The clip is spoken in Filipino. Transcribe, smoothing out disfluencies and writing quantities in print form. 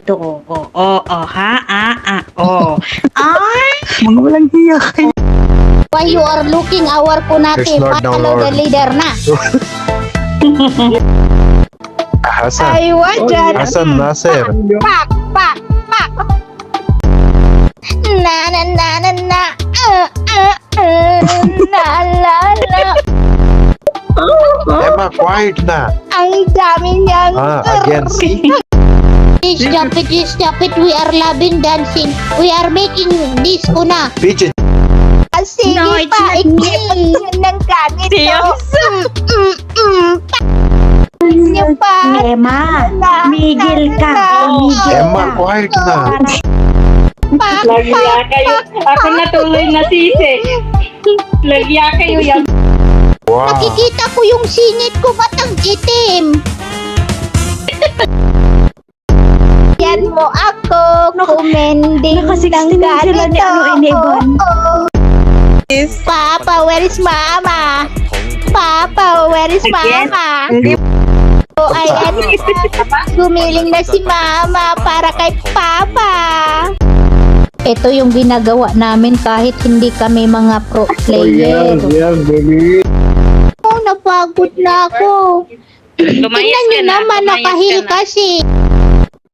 to. Ha? Ay! Mga walang hiya kayo. Why you are looking our kunati? There's Lord ng Follow the Lord. leader na. Hasan. Ay, wajan. Hasan Nasir. Pak. Na na na na na. Na la la. Emma, quiet na. Ang dami niyang. Again, see? Stop it. We are loving dancing. We are making disco na. Fidget. Sige No, it's pa, not ikli ng ganito. Yes. Niyo pa. Emma, migil ka. Migil Emma, ka. quiet na. Lagya kayo. Ako na tuloy na sisi. Lagya kayo yan. Wow. Nakikita ko yung singit ko, ba't ang itim? Yan mo ako, kumending Naka-16 ng na sila ni ganito. Ivan. Papa, where is mama? Papa, where is Again? mama? Oh, ayan. Gumiling na si mama para kay papa. Ito yung ginagawa namin kahit hindi kami mga pro player. baby. Oh, napagod na ako. Tingnan nyo Lumayas ka na. naman, lumayas nakahil ka na. kasi.